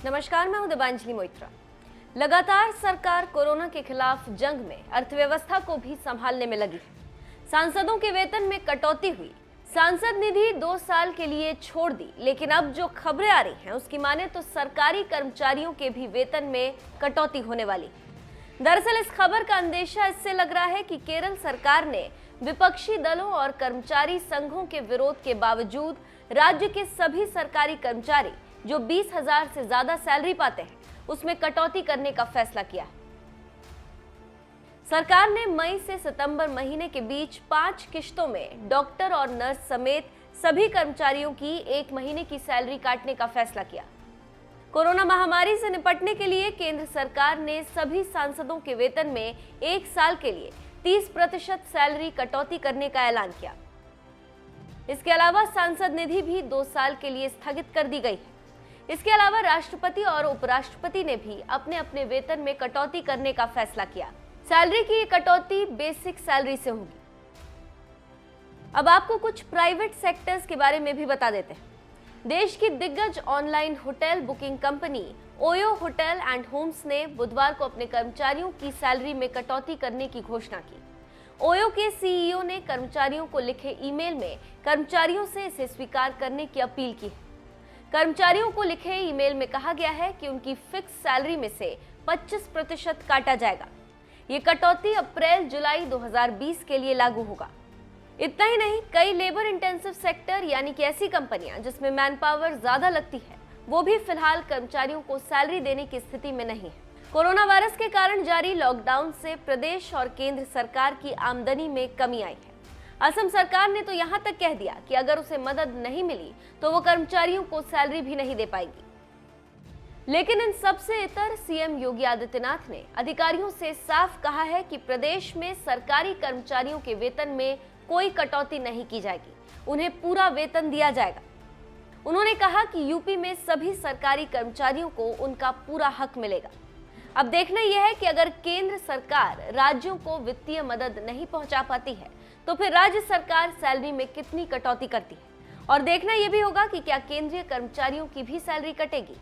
नमस्कार, मैं हूं दिबांजलि मोइत्रा। लगातार सरकार कोरोना के खिलाफ जंग में अर्थव्यवस्था को भी संभालने में लगी है। सांसदों के वेतन में कटौती हुई, सांसद निधि 2 साल के लिए छोड़ दी, लेकिन अब जो खबरें आ रही हैं उसकी माने तो सरकारी कर्मचारियों के भी वेतन में कटौती होने वाली है। दरअसल इस खबर का अंदेशा इससे लग रहा है कि केरल सरकार ने विपक्षी दलों और कर्मचारी संघों के विरोध के बावजूद राज्य के सभी सरकारी कर्मचारी जो 20,000 से ज्यादा सैलरी पाते हैं उसमें कटौती करने का फैसला किया है। सरकार ने मई से सितंबर महीने के बीच 5 किश्तों में डॉक्टर और नर्स समेत सभी कर्मचारियों की 1 महीने की सैलरी काटने का फैसला किया। कोरोना महामारी से निपटने के लिए केंद्र सरकार ने सभी सांसदों के वेतन में 1 साल के लिए 30% सैलरी कटौती करने का ऐलान किया। इसके अलावा सांसद निधि भी 2 साल के लिए स्थगित कर दी गई है। इसके अलावा राष्ट्रपति और उपराष्ट्रपति ने भी अपने अपने वेतन में कटौती करने का फैसला किया। सैलरी की कटौती बेसिक सैलरी से होगी। अब आपको कुछ प्राइवेट सेक्टर्स के बारे में भी बता देते हैं। देश की दिग्गज online hotel booking company OYO hotel and homes ने बुधवार को अपने कर्मचारियों की सैलरी में कटौती करने की घोषणा की। ओयो के सीईओ ने कर्मचारियों को लिखे ईमेल में कर्मचारियों से इसे स्वीकार करने की अपील की है। कर्मचारियों को लिखे ईमेल में कहा गया है कि उनकी फिक्स सैलरी में से 25% काटा जाएगा। ये कटौती अप्रैल-जुलाई 2020 के लिए लागू होगा। इतना ही नहीं, कई लेबर इंटेंसिव सेक्टर यानी कि ऐसी कंपनियां जिसमें मैन पावर ज्यादा लगती है वो भी फिलहाल कर्मचारियों को सैलरी देने की स्थिति में नहीं है। कोरोना वायरस के कारण जारी लॉकडाउन से प्रदेश और केंद्र सरकार की आमदनी में कमी आई है। असम सरकार ने तो यहां तक कह दिया कि अगर उसे मदद नहीं मिली तो वो कर्मचारियों को सैलरी भी नहीं दे पाएगी। लेकिन इन सबसे इतर सीएम योगी आदित्यनाथ ने अधिकारियों से साफ कहा है कि प्रदेश में सरकारी कर्मचारियों के वेतन में कोई कटौती नहीं की जाएगी, उन्हें पूरा वेतन दिया जाएगा। उन्होंने कहा कि यूपी में सभी सरकारी कर्मचारियों को उनका पूरा हक मिलेगा। अब देखना यह है कि अगर केंद्र सरकार राज्यों को वित्तीय मदद नहीं पहुंचा पाती है तो फिर राज्य सरकार सैलरी में कितनी कटौती करती है, और देखना यह भी होगा कि क्या केंद्रीय कर्मचारियों की भी सैलरी कटेगी।